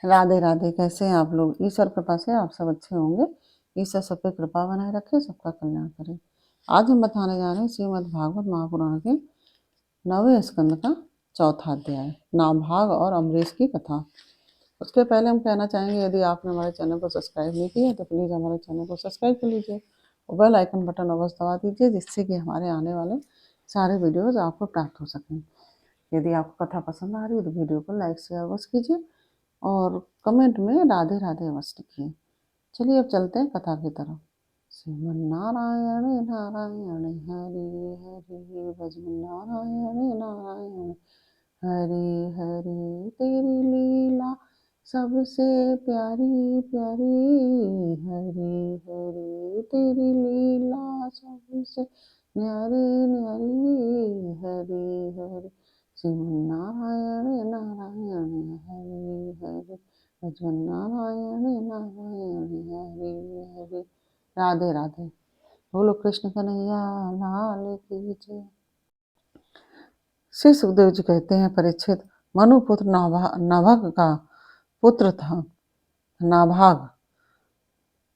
राधे राधे। कैसे हैं आप लोग? ईश्वर कृपा से आप सब अच्छे होंगे। ईश्वर सब पे कृपा बनाए रखे, सबका कल्याण करे। आज हम बताने जा रहे हैं श्रीमद् भागवत महापुराण के 9वें स्कंद का चौथा अध्याय, नाभाग और अम्बरीश की कथा। उसके पहले हम कहना चाहेंगे, यदि आपने हमारे चैनल को सब्सक्राइब नहीं किया तो प्लीज़ हमारे चैनल को सब्सक्राइब कर लीजिए और बेल आइकन बटन अवश्य दबा दीजिए, जिससे कि हमारे आने वाले सारे वीडियोज़ आपको प्राप्त हो सकें। यदि आपको कथा पसंद आ रही है तो वीडियो को लाइक शेयर अवश्य कीजिए और कमेंट में राधे राधे अवश्य लिखिए। चलिए अब चलते हैं कथा की तरफ। श्रीमन नारायण नारायण हरि हरि भजन नारायण नारायण हरि हरि। तेरी लीला सबसे प्यारी प्यारी, हरि हरि तेरी लीला सबसे न्यारी न्यारी, हरि हरि। श्रीमन नारायण नारायण हरि हरि भजन नारायण नारायण हरि हरि। राधे राधे। बोलो कृष्ण कन्हैया लाल की जय। श्री सुखदेव जी कहते हैं, परीक्षित, मनुपुत्र नाभग का पुत्र था। नाभाग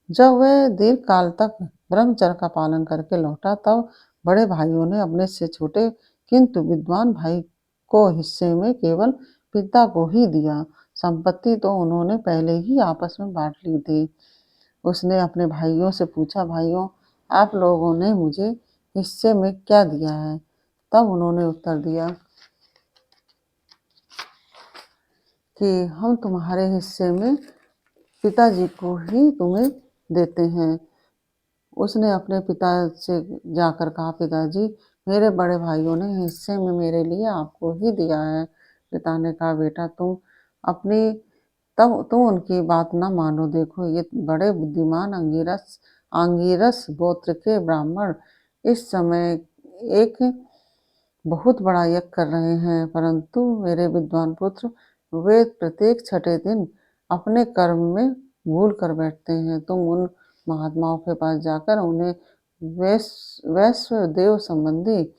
जब वह दीर्घ काल तक ब्रह्मचर्य का पालन करके लौटा, तब बड़े भाइयों ने अपने से छोटे किंतु विद्वान भाई को हिस्से में केवल पिता को ही दिया। संपत्ति तो उन्होंने पहले ही आपस में बांट ली थी। उसने अपने भाइयों से पूछा, भाइयों, आप लोगों ने मुझे हिस्से में क्या दिया है? तब उन्होंने उत्तर दिया कि हम तुम्हारे हिस्से में पिताजी को ही तुम्हें देते हैं। उसने अपने पिता से जाकर कहा, पिताजी, मेरे बड़े भाइयों ने हिस्से में मेरे लिए आपको ही दिया है। पिता ने कहा, बेटा, तुम उनकी बात न मानो। देखो, ये बड़े बुद्धिमान अंगिरस गोत्र के ब्राह्मण इस समय एक बहुत बड़ा यज्ञ कर रहे हैं, परंतु मेरे विद्वान पुत्र वे प्रत्येक छठे दिन अपने कर्म में भूल कर बैठते हैं। तुम उन महात्माओं के पास जाकर उन्हें वैश्व देव संबंधी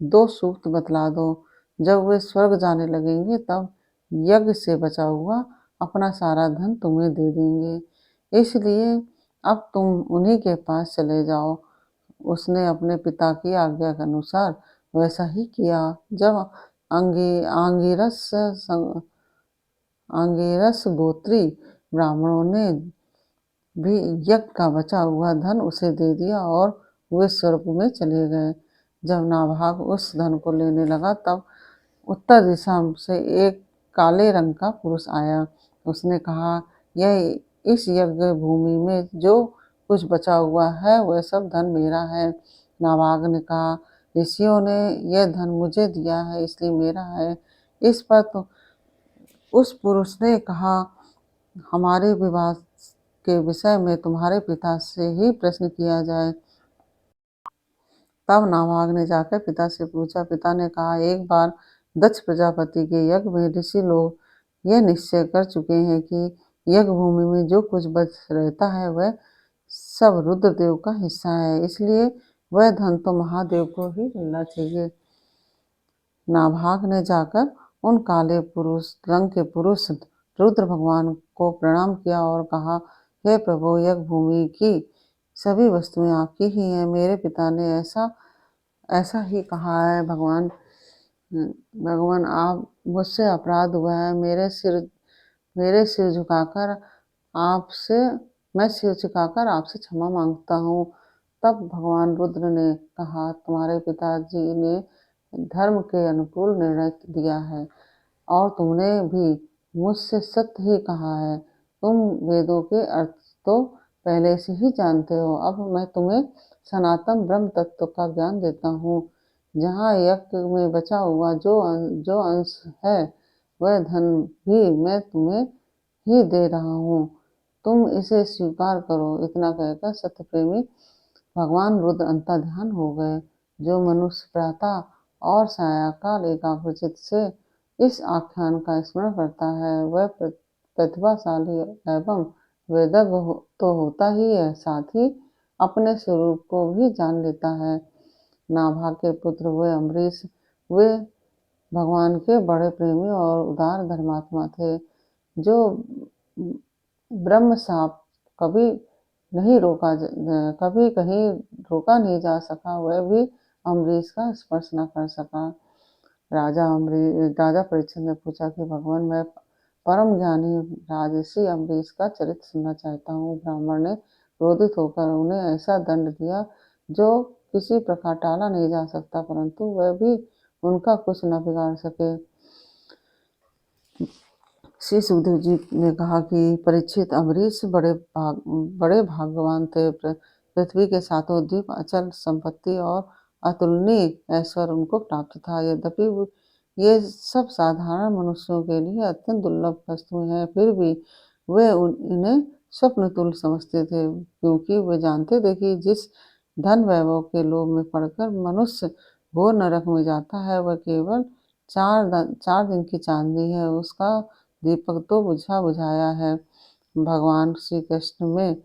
2 सूक्त बतला दो। जब वे स्वर्ग जाने लगेंगे तब यज्ञ से बचा हुआ अपना सारा धन तुम्हें दे देंगे। इसलिए अब तुम उन्हीं के पास चले जाओ। उसने अपने पिता की आज्ञा के अनुसार वैसा ही किया। जब आंगिरस गोत्री ब्राह्मणों ने भी यज्ञ का बचा हुआ धन उसे दे दिया और वे स्वर्ग में चले गए। जब नाभाग उस धन को लेने लगा, तब उत्तर दिशा से एक काले रंग का पुरुष आया। उसने कहा, यह इस यज्ञ भूमि में जो कुछ बचा हुआ है वह सब धन मेरा है। नाभाग ने कहा, ऋषियों ने यह धन मुझे दिया है, इसलिए मेरा है। इस पर तो उस पुरुष ने कहा, हमारे विवाह के विषय में तुम्हारे पिता से ही प्रश्न किया जाए। तब नाभाग ने जाकर पिता से पूछा। पिता ने कहा, एक बार दक्ष प्रजापति के यज्ञ में ऋषि लोग यह निश्चय कर चुके हैं कि यज्ञ भूमि में जो कुछ बच रहता है वह सब रुद्रदेव का हिस्सा है, इसलिए वह धन तो महादेव को ही मिलना चाहिए। नाभाग ने जाकर उन काले रंग के पुरुष रुद्र भगवान को प्रणाम किया और कहा, हे प्रभु, यज्ञ भूमि की सभी वस्तुएं आपकी ही हैं। मेरे पिता ने ऐसा ही कहा है। भगवान, आप मुझसे अपराध हुआ है। मैं सिर झुकाकर आपसे क्षमा मांगता हूँ। तब भगवान रुद्र ने कहा, तुम्हारे पिताजी ने धर्म के अनुकूल निर्णय दिया है और तुमने भी मुझसे सत्य ही कहा है। तुम वेदों के अर्थ तो पहले से ही जानते हो। अब मैं तुम्हें सनातन ब्रह्म तत्व का ज्ञान देता हूँ। जहाँ यज्ञ में बचा हुआ जो अंश है वह धन भी मैं तुम्हें ही दे रहा हूँ। तुम इसे स्वीकार करो। इतना कहकर सत्य प्रेमी भगवान रुद्र अंतर्ध्यान हो गए। जो मनुष्य प्रातः और सायंकाल एकाग्रचित्त से इस आख्यान का स्मरण करता है वह प्रतिभाशाली एवं वेदज्ञ तो होता ही है, साथ ही अपने स्वरूप को भी जान लेता है। नाभाग के पुत्र वे अम्बरीश, वे भगवान के बड़े प्रेमी और उदार धर्मात्मा थे। जो ब्रह्म साप कभी कभी कहीं रोका नहीं जा सका, वह भी अम्बरीश का स्पर्श न कर सका। राजा परीक्षित ने पूछा कि भगवान, मैं परम ज्ञानी राजर्षि अम्बरीश का चरित्र सुनना चाहता हूँ। ब्राह्मण ने क्रोधित होकर उन्हें ऐसा दंड दिया जो किसी प्रकार टाला नहीं जा सकता, परंतु वह भी उनका कुछ न बिगाड़ सके। श्री सुखदेव जी ने कहा कि परीक्षित, अम्बरीश बड़े भाग्यवान थे। पृथ्वी के सातों द्वीप, अचल संपत्ति और अतुलनीय ऐश्वर्य उनको प्राप्त था। यद्यपि ये सब साधारण मनुष्यों के लिए अत्यंत दुर्लभ वस्तुएं हैं, फिर भी वे इन्हें स्वप्न तुल्य समझते थे, क्योंकि वे जानते थे कि जिस धन वैभव के लोभ में पड़कर मनुष्य घोर नरक में जाता है, वह केवल 4 दिन की चांदनी है, उसका दीपक तो बुझा बुझाया है। भगवान श्री कृष्ण में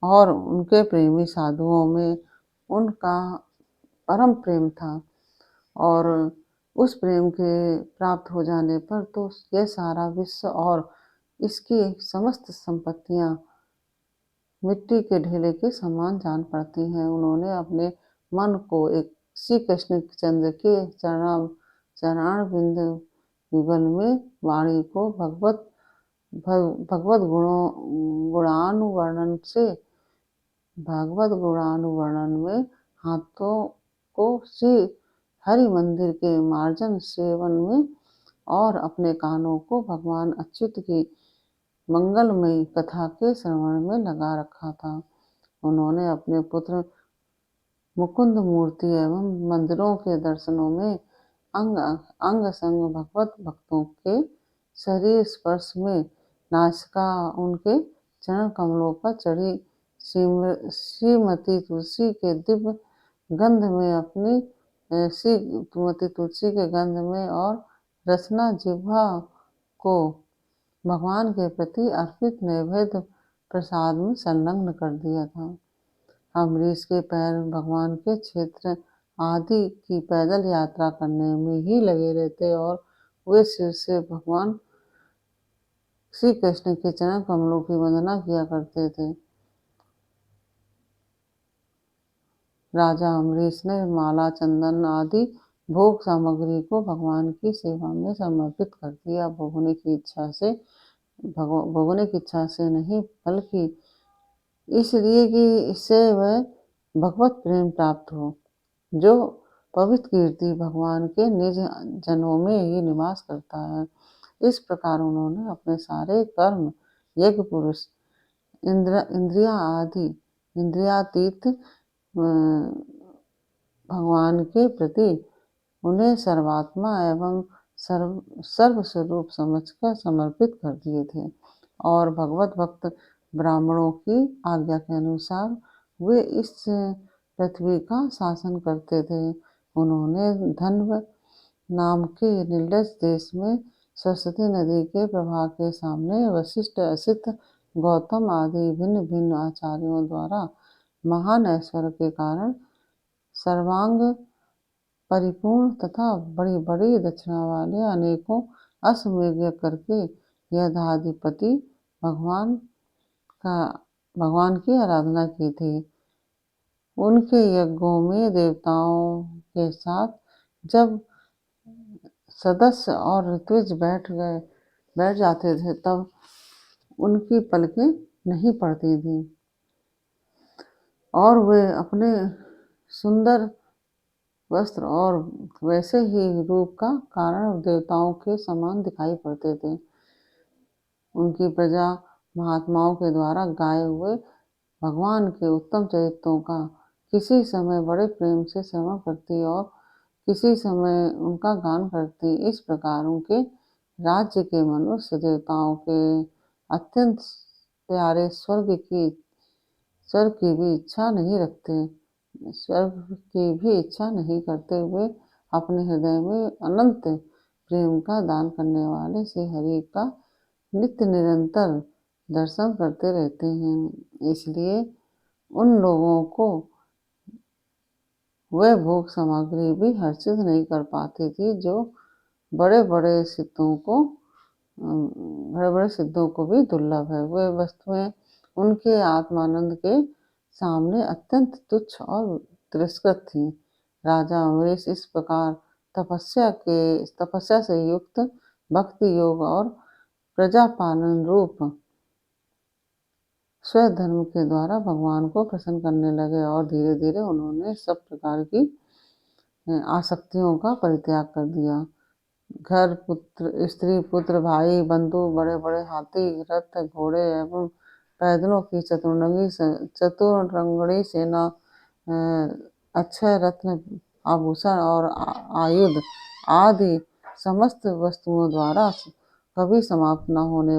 और उनके प्रेमी साधुओं में उनका परम प्रेम था, और उस प्रेम के प्राप्त हो जाने पर तो यह सारा विश्व और इसकी समस्त संपत्तियां मिट्टी के ढेले के समान जान पड़ती हैं। उन्होंने अपने मन को एक श्री कृष्ण चंद्र के चरणारविंद युगल में वाणी को भगवत गुणानुवर्णन में, हाथों को श्री हरि मंदिर के मार्जन सेवन में और अपने कानों को भगवान अच्युत की मंगलमयी कथा के श्रवण में लगा रखा था। उन्होंने अपने पुत्र मुकुंद मूर्ति एवं मंदिरों के दर्शनों में अंग संग भगवत भक्तों के शरीर स्पर्श में, नासिका उनके चरण कमलों पर चढ़ी श्रीमती तुलसी के दिव्य गंध में श्रीमती तुलसी के गंध में और रचना जिह्वा को भगवान के प्रति अर्पित नैवेद्य प्रसाद में संलग्न कर दिया था। अम्बरीश के पैर भगवान के क्षेत्र आदि की पैदल यात्रा करने में ही लगे रहते, और वे सिर से भगवान श्री कृष्ण के चरण कमलों की वंदना किया करते थे। राजा अम्बरीश ने माला, चंदन आदि भोग सामग्री को भगवान की सेवा में समर्पित कर दिया। भोगने की इच्छा से नहीं, बल्कि इसलिए कि इससे वह भगवत प्रेम प्राप्त हो, जो पवित्र कीर्ति भगवान के निज जनों में ही निवास करता है। इस प्रकार उन्होंने अपने सारे कर्म, यज्ञ, पुरुष, इंद्रियातीत भगवान के प्रति उन्हें सर्वात्मा एवं सर्वस्वरूप समझकर समर्पित कर दिए थे, और भगवत भक्त ब्राह्मणों की आज्ञा के अनुसार वे इस पृथ्वी का शासन करते थे। उन्होंने धन्व नाम के निर्जन देश में सरस्वती नदी के प्रवाह के सामने वशिष्ठ, असित, गौतम आदि भिन्न भिन्न आचार्यों द्वारा महान ऐश्वर्य के कारण सर्वांग परिपूर्ण तथा बड़ी बड़ी दक्षिणा वाले अनेकों अश्वमेध यज्ञ करके यधाधिपति भगवान की आराधना की थी। उनके यज्ञों में देवताओं के साथ जब सदस्य और ऋत्विज बैठ जाते थे, तब उनकी पलकें नहीं पड़ती थी, और वे अपने सुंदर वस्त्र और वैसे ही रूप का कारण देवताओं के समान दिखाई पड़ते थे। उनकी प्रजा महात्माओं के द्वारा गाए हुए भगवान के उत्तम चरित्रों का किसी समय बड़े प्रेम से श्रवण करती और किसी समय उनका गान करती। इस प्रकार उनके राज्य के मनुष्य देवताओं के अत्यंत प्यारे स्वर्ग की भी इच्छा नहीं करते हुए अपने हृदय में अनंत प्रेम का दान करने वाले श्री हरि का नित्य निरंतर दर्शन करते रहते हैं। इसलिए उन लोगों को वह भोग सामग्री भी हर्षित नहीं कर पाती थी, जो बड़े बड़े सिद्धों को बड़े बड़े सिद्धों को भी दुर्लभ है। वे वस्तुएं उनके आत्मानंद के सामने अत्यंत तुच्छ और तिरस्कृत थी। राजा अम्बरीश इस प्रकार तपस्या से युक्त भक्ति योग और प्रजापालन रूप स्वधर्म के द्वारा भगवान को प्रसन्न करने लगे और धीरे धीरे उन्होंने सब प्रकार की आसक्तियों का परित्याग कर दिया। घर, पुत्र, स्त्री, पुत्र, भाई, बंधु, बड़े बड़े हाथी, रथ, घोड़े एवं पैदलों की चतुरंगणी सेना, अक्षय रत्न, आभूषण और आयुध आदि समस्त वस्तुओं द्वारा कभी समाप्त न होने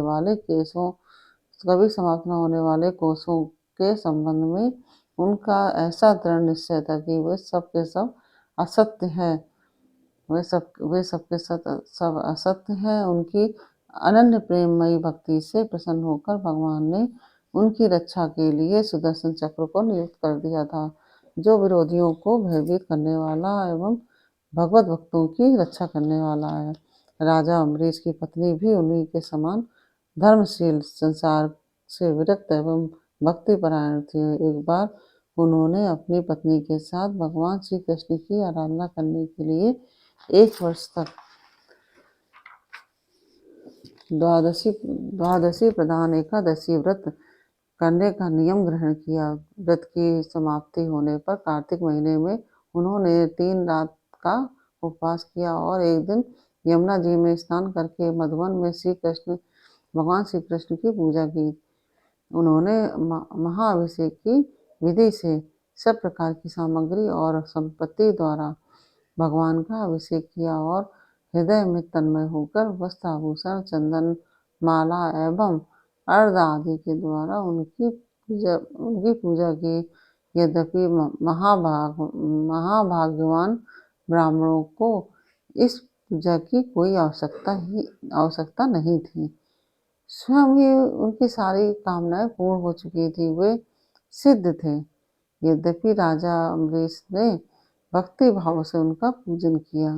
वाले कोषों के संबंध में उनका ऐसा दृढ़ निश्चय था कि वे सब के सब असत्य है। वे सबके सब असत्य हैं। उनकी अनन्य प्रेममयी भक्ति से प्रसन्न होकर भगवान ने उनकी रक्षा के लिए सुदर्शन चक्र को नियुक्त कर दिया था, जो विरोधियों को भयभीत करने वाला एवं भगवत भक्तों की रक्षा करने वाला है। राजा अम्बरीश की पत्नी भी उन्हीं के समान धर्मशील, संसार से विरक्त एवं भक्तिपरायण थी। एक बार उन्होंने अपनी पत्नी के साथ भगवान श्री कृष्ण की आराधना करने के लिए 1 वर्ष तक द्वादशी प्रधान एकादशी व्रत करने का नियम ग्रहण किया। व्रत की समाप्ति होने पर कार्तिक महीने में उन्होंने 3 रात का उपवास किया और एक दिन यमुना जी में स्नान करके मधुवन में भगवान श्री कृष्ण की पूजा की। उन्होंने महाअभिषेक की विधि से सब प्रकार की सामग्री और संपत्ति द्वारा भगवान का अभिषेक किया और हृदय में तन्मय होकर वस्त्र, आभूषण, चंदन, माला एवं अर्घ आदि के द्वारा उनकी पूजा की। यद्यपि महाभाग्यवान ब्राह्मणों को इस पूजा की कोई आवश्यकता नहीं थी। स्वयं ही उनकी सारी कामनाएं पूर्ण हो चुकी थी। वे सिद्ध थे। यद्यपि राजा अम्बरीश ने भक्ति भाव से उनका पूजन किया।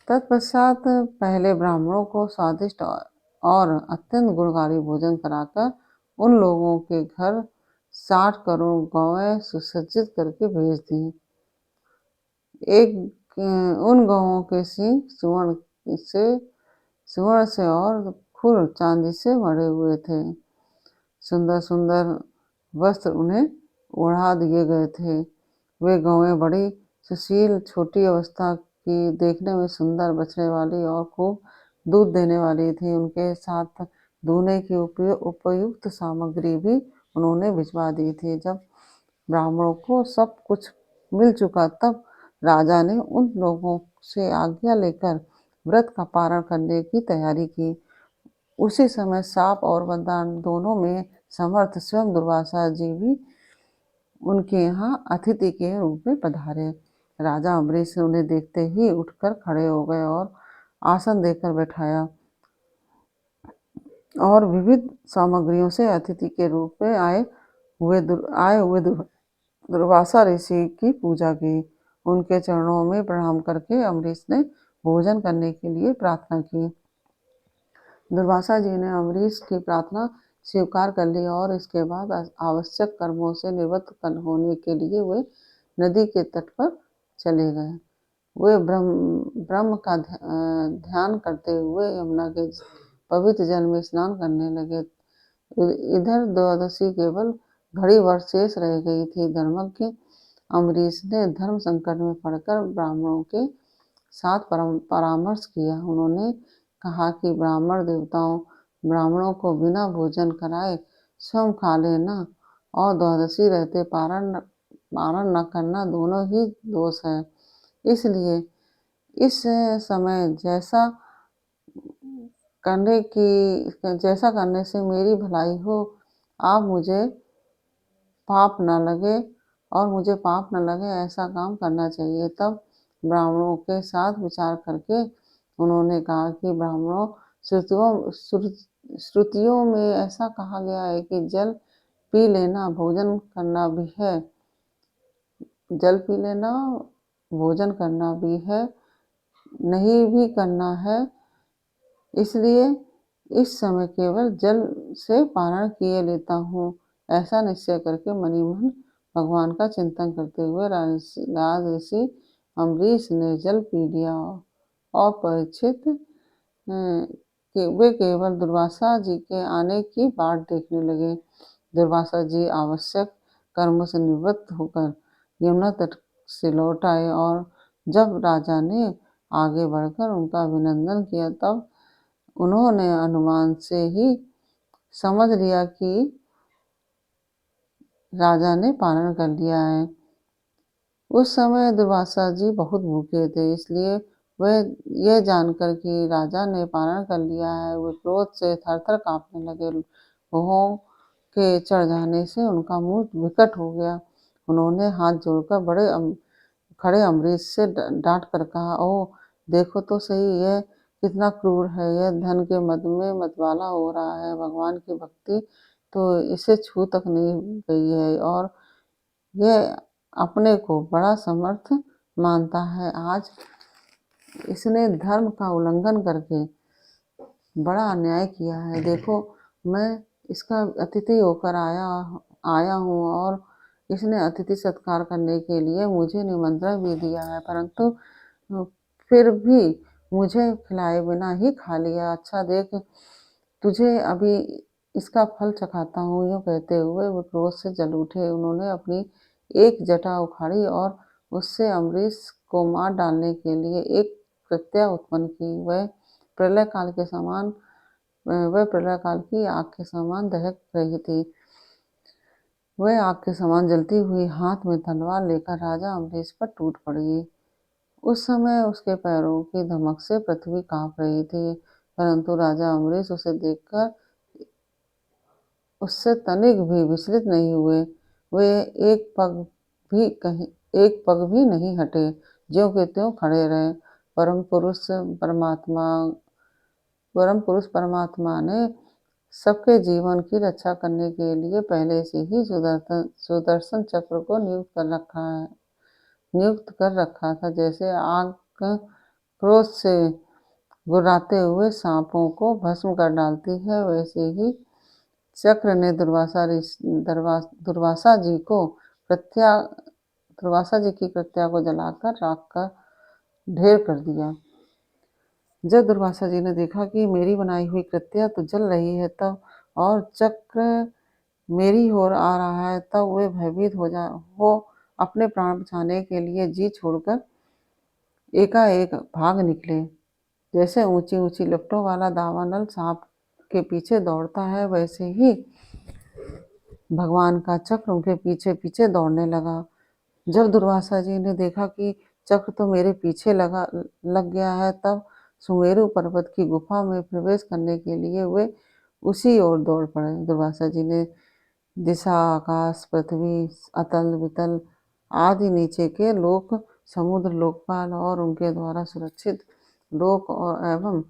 तत्पश्चात पहले ब्राह्मणों को स्वादिष्ट और अत्यंत गुणकारी भोजन कराकर उन लोगों के घर 60 करोड़ गौएं सुसज्जित करके भेज दी। उन गौओं के सींग सुवर्ण से और खुर चांदी से मढ़े हुए थे। सुंदर सुंदर वस्त्र उन्हें ओढ़ा दिए गए थे। वे गौएं बड़ी सुशील, छोटी अवस्था की, देखने में सुंदर, बछड़े वाली और खूब दूध देने वाली थी। उनके साथ दूने की उपयुक्त सामग्री भी उन्होंने भिजवा दी थी। जब ब्राह्मणों को सब कुछ मिल चुका तब राजा ने उन लोगों से आज्ञा लेकर व्रत का पारण करने की तैयारी की। उसी समय शाप और वरदान दोनों में समर्थ स्वयं दुर्वासा जी भी उनके यहाँ अतिथि के रूप में पधारे। राजा अम्बरीश ने उन्हें देखते ही उठकर खड़े हो गए और आसन देकर बैठाया और विविध सामग्रियों से अतिथि के रूप में आए हुए दुर्वासा ऋषि की पूजा की। उनके चरणों में प्रणाम करके अम्बरीश ने भोजन करने के लिए प्रार्थना की। दुर्वासा जी ने अम्बरीश की प्रार्थना स्वीकार कर ली और इसके बाद आवश्यक कर्मों से निवृत्त होने के लिए वे नदी के तट पर चले गए। वे ब्रह्म का ध्यान करते हुए यमुना के पवित्र जल में स्नान करने लगे। इधर द्वादशी केवल घड़ी भर शेष रह गई थी। धर्मज्ञ अम्बरीश ने धर्म संकट में पड़कर ब्राह्मणों के साथ परामर्श किया। उन्होंने कहा कि ब्राह्मणों को बिना भोजन कराए स्वयं खा लेना और द्वादशी रहते पारण न करना दोनों ही दोष है। इसलिए इस समय जैसा करने से मेरी भलाई हो, आप मुझे पाप न लगे ऐसा काम करना चाहिए। तब ब्राह्मणों के साथ विचार करके उन्होंने कहा कि ब्राह्मणों, श्रुतियों में ऐसा कहा गया है कि जल पी लेना भोजन करना भी है। जल पी लेना भोजन करना भी है, नहीं भी करना है। इसलिए इस समय केवल जल से पारण किए लेता हूँ। ऐसा निश्चय करके मनी मन भगवान का चिंतन करते हुए राजऋषि अम्बरीश ने जल पी लिया और परीक्षित वे केवल दुर्वासा जी के आने की बाट देखने लगे। दुर्वासा जी आवश्यक कर्मों से निवृत्त होकर यमुना तट से लौट आए और जब राजा ने आगे बढ़कर उनका अभिनंदन किया तब उन्होंने अनुमान से ही समझ लिया कि राजा ने पारण कर लिया है। उस समय दुर्वासा जी बहुत भूखे थे, इसलिए वह यह जानकर कि राजा ने पारण कर लिया है वे क्रोध से थर-थर कांपने लगे। भौहों के चढ़ जाने से उनका मुंह विकट हो गया। उन्होंने हाथ जोड़कर खड़े अम्बरीश से डांट कर कहा, ओह देखो तो सही, यह कितना क्रूर है। यह धन के मद में मतवाला हो रहा है। भगवान की भक्ति तो इसे छू तक नहीं गई है और यह अपने को बड़ा समर्थ मानता है। आज इसने धर्म का उल्लंघन करके बड़ा अन्याय किया है। देखो, मैं इसका अतिथि होकर आया हूँ और इसने अतिथि सत्कार करने के लिए मुझे निमंत्रण भी दिया है, परंतु फिर भी मुझे खिलाए बिना ही खा लिया। अच्छा देख, तुझे अभी इसका फल चखाता हूँ। यूँ कहते हुए वो क्रोध से जल उठे। उन्होंने अपनी एक जटा उखाड़ी और उससे अम्बरीश को मार डालने के लिए एक प्रत्यय उत्पन्न की। वह प्रलय काल की आग के समान दहक रही थी। वह आग के समान जलती हुई हाथ में तलवार लेकर राजा अम्बरीश पर टूट पड़ी। उस समय उसके पैरों की धमक से पृथ्वी कांप रही थी, परंतु राजा अम्बरीश उसे देखकर उससे तनिक भी विचलित नहीं हुए। वे एक पग भी नहीं हटे, ज्यों के त्यों खड़े रहे। परम पुरुष परमात्मा ने सबके जीवन की रक्षा करने के लिए पहले से ही सुदर्शन चक्र को नियुक्त कर रखा था। जैसे आग क्रोध से गुर्राते हुए सांपों को भस्म कर डालती है, वैसे ही चक्र ने दुर्वासा जी की कृत्या को जलाकर राख का ढेर कर दिया। जब दुर्वासा जी ने देखा कि मेरी बनाई हुई कृत्या तो जल रही है तब और चक्र मेरी ओर आ रहा है, तब वे भयभीत हो अपने प्राण बचाने के लिए जी छोड़कर एकाएक भाग निकले। जैसे ऊंची ऊंची लपटों वाला दावानल सांप के पीछे दौड़ता है, वैसे ही भगवान का चक्र उनके पीछे पीछे दौड़ने लगा। जब दुर्वासा जी ने देखा कि चक्र तो मेरे पीछे लग गया है, तब सुमेरु पर्वत की गुफा में प्रवेश करने के लिए वे उसी ओर दौड़ पड़े। दुर्वासा जी ने दिशा, आकाश, पृथ्वी, अतल वितल आदि नीचे के लोक, समुद्र, लोकपाल और उनके द्वारा सुरक्षित लोक और एवं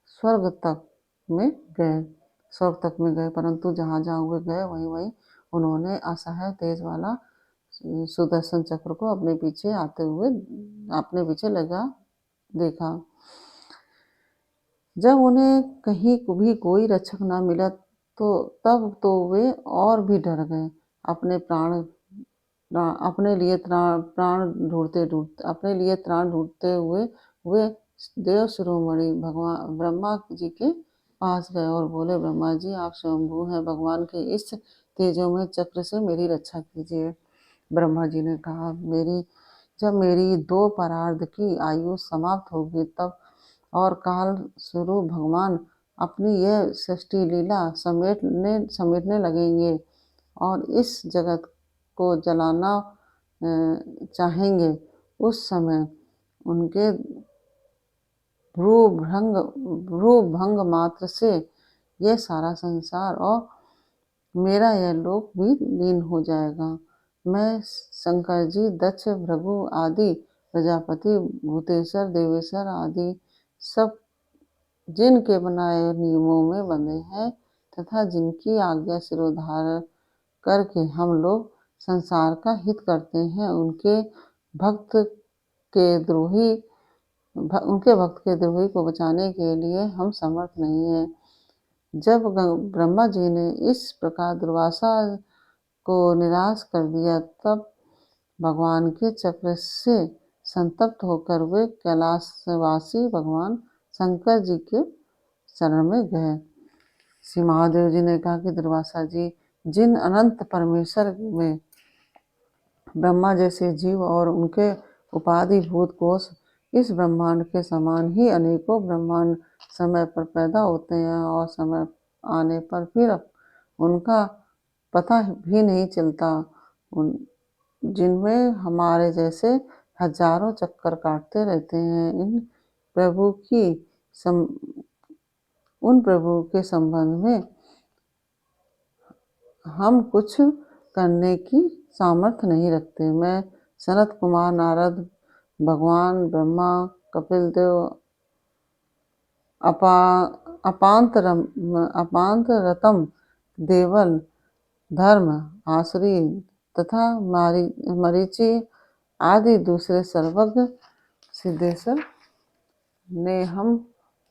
स्वर्ग तक में गए, परंतु जहाँ जहाँ वे गए वहीं वहीं उन्होंने असह्य तेज वाला सुदर्शन चक्र को अपने पीछे लगा देखा। जब उन्हें कहीं भी कोई रक्षक न मिला तो तब तो वे और भी डर गए। अपने लिए त्राण ढूंढते हुए वे देव शिरोमणि भगवान ब्रह्मा जी के पास गए और बोले, ब्रह्मा जी, आप स्वयंभू हैं, भगवान के इस तेजोमय चक्र से मेरी रक्षा कीजिए। ब्रह्मा जी ने कहा, जब मेरी 2 परार्ध की आयु समाप्त होगी तब और काल स्वरूप भगवान अपनी यह सृष्टि लीला समेटने लगेंगे और इस जगत को जलाना चाहेंगे। उस समय उनके भ्रूभंग मात्र से यह सारा संसार और मेरा यह लोक भी लीन हो जाएगा। मैं शंकर जी, दक्ष, भृगु आदि प्रजापति, भूतेश्वर, देवेश्वर आदि सब जिनके बनाए नियमों में बंधे हैं तथा जिनकी आज्ञा सिरोधार करके हम लोग संसार का हित करते हैं, उनके भक्त के द्रोही उनके भक्त के द्रोही को बचाने के लिए हम समर्थ नहीं हैं। जब ब्रह्मा जी ने इस प्रकार दुर्वासा को निराश कर दिया, तब भगवान के चक्र से संतप्त होकर वे कैलाशवासी भगवान शंकर जी के शरण में गए। श्री महादेव जी ने कहा कि दुर्वासा जी, जिन अनंत परमेश्वर में ब्रह्मा जैसे जीव और उनके उपाधिभूत कोश इस ब्रह्मांड के समान ही अनेकों ब्रह्मांड समय पर पैदा होते हैं और समय आने पर फिर उनका पता भी नहीं चलता, जिनमें हमारे जैसे हजारों चक्कर काटते रहते हैं। उन प्रभु के संबंध में हम कुछ करने की सामर्थ्य नहीं रखते। मैं सनत कुमार, नारद, भगवान ब्रह्मा, कपिल देव, अपांतरतम, देवल, धर्म, आसुरी तथा मरीचि आदि दूसरे सर्वज्ञ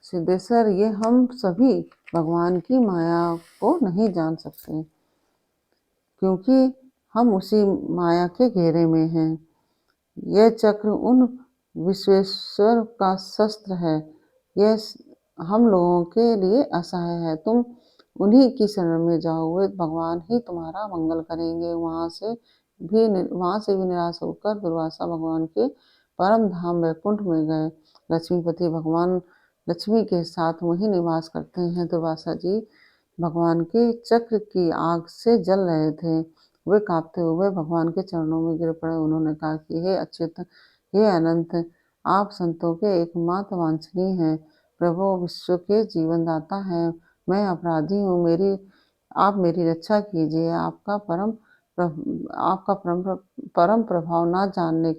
सिद्धेश्वर ये हम सभी भगवान की माया को नहीं जान सकते, क्योंकि हम उसी माया के घेरे में हैं। यह चक्र उन विश्वेश्वर का शस्त्र है, यह हम लोगों के लिए असहाय है। तुम उन्हीं की शरण में जाओ, वे भगवान ही तुम्हारा मंगल करेंगे। वहां से भी निराश होकर दुर्वासा भगवान के परम धाम वैकुंठ में गए। लक्ष्मीपति भगवान लक्ष्मी के साथ वहीं निवास करते हैं। दुर्वासा जी भगवान के चक्र की आग से जल रहे थे। वे कांपते हुए भगवान के चरणों में गिर पड़े। उन्होंने कहा कि हे अच्युत, हे अनंत, आप संतों के एकमात्र वांछनीय हैं। प्रभु विश्व के जीवनदाता हैं। मैं अपराधी हूँ, आप मेरी रक्षा कीजिए। आपका परम प्रभाव ना जानने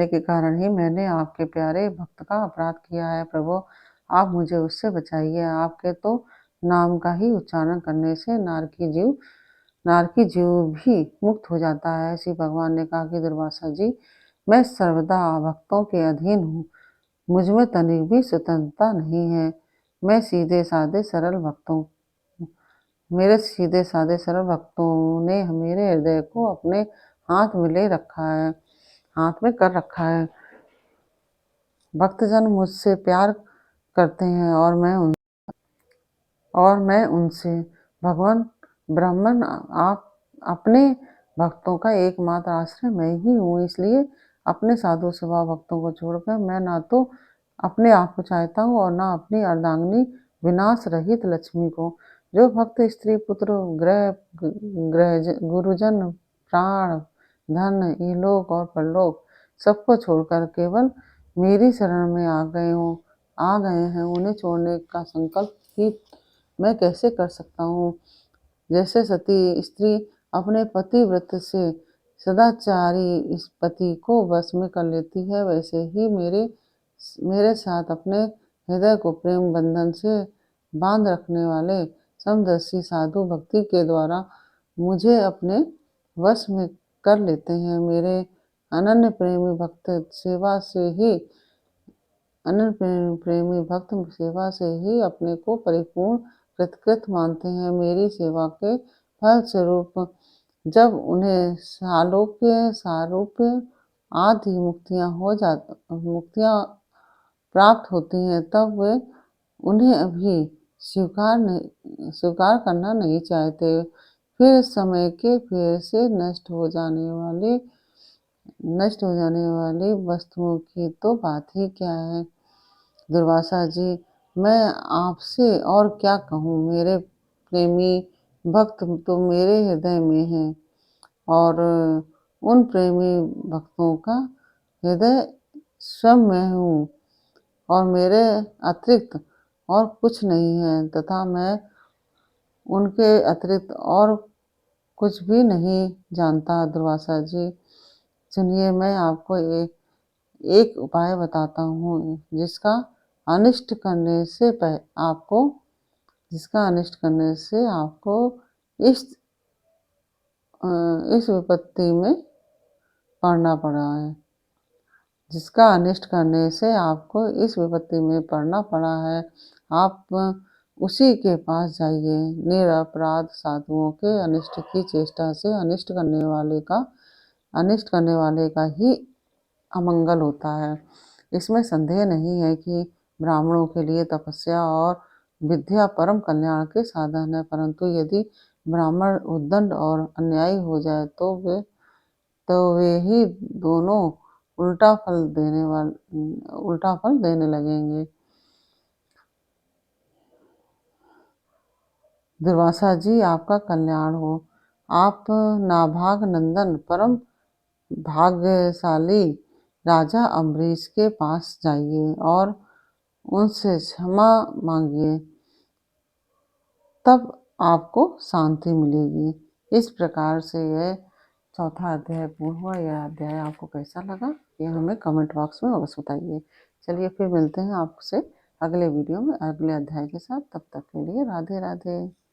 के कारण ही मैंने आपके प्यारे भक्त का अपराध किया है। प्रभु, आप मुझे उससे बचाइए। आपके तो नाम का ही उच्चारण करने से नारकी जीव भी मुक्त हो जाता है। श्री भगवान ने कहा कि दुर्वासा जी, मैं सर्वदा भक्तों के अधीन हूँ, मुझमें तनिक भी स्वतंत्रता नहीं है। मेरे सीधे साधे सरल भक्तों ने मेरे हृदय को अपने हाथ में कर रखा है। भक्तजन मुझसे प्यार करते हैं और मैं उनसे। भगवान ब्रह्मन, आप अपने भक्तों का एकमात्र आश्रय मैं ही हूँ, इसलिए अपने साधु स्वभाव भक्तों को छोड़कर मैं ना तो अपने आप को चाहता हूँ और ना अपनी अर्धांगिनी विनाश रहित लक्ष्मी को। जो भक्त स्त्री, पुत्र, गुरुजन, प्राण, धन, इहलोक और परलोक सबको छोड़कर केवल मेरी शरण में आ गए हैं, उन्हें छोड़ने का संकल्प ही मैं कैसे कर सकता हूँ। जैसे सती स्त्री अपने पतिव्रत से सदाचारी इस पति को वश में कर लेती है, वैसे ही मेरे साथ अपने हृदय को प्रेम बंधन से बांध रखने वाले समदर्शी साधु भक्ति के द्वारा मुझे अपने वश में कर लेते हैं। मेरे अनन्य प्रेमी भक्त सेवा से ही अपने को परिपूर्ण कृतकृत मानते हैं। मेरी सेवा के फलस्वरूप जब उन्हें सारूप्य आदि मुक्तियां प्राप्त होती हैं, तब वे उन्हें अभी स्वीकार करना नहीं चाहते। फिर समय के फेर से नष्ट हो जाने वाली वस्तुओं की तो बात ही क्या है। दुर्वासा जी, मैं आपसे और क्या कहूँ। मेरे प्रेमी भक्त तो मेरे हृदय में हैं और उन प्रेमी भक्तों का हृदय स्वयं मैं हूँ और मेरे अतिरिक्त और कुछ नहीं है, तथा मैं उनके अतिरिक्त और कुछ भी नहीं जानता। दुर्वासा जी, सुनिए, मैं आपको एक उपाय बताता हूँ, जिसका अनिष्ट करने से आपको इस विपत्ति में पड़ना पड़ा है। जिसका अनिष्ट करने से आपको इस विपत्ति में पड़ना पड़ा है, आप उसी के पास जाइए। निरपराध साधुओं के अनिष्ट की चेष्टा से अनिष्ट करने वाले का ही अमंगल होता है। इसमें संदेह नहीं है कि ब्राह्मणों के लिए तपस्या और विद्या परम कल्याण के साधन है, परंतु यदि ब्राह्मण उद्दंड और अन्यायी हो जाए तो वे ही दोनों उल्टा फल देने लगेंगे। दुर्वासा जी, आपका कल्याण हो। आप नाभाग नंदन परम भाग्यशाली राजा अम्बरीश के पास जाइए और उनसे क्षमा मांगिए, तब आपको शांति मिलेगी। इस प्रकार से यह चौथा अध्याय पूर्ण हुआ। यह अध्याय आपको कैसा लगा ये हमें कमेंट बॉक्स में अवश्य बताइए। चलिए फिर मिलते हैं आपसे अगले वीडियो में अगले अध्याय के साथ। तब तक के लिए राधे राधे।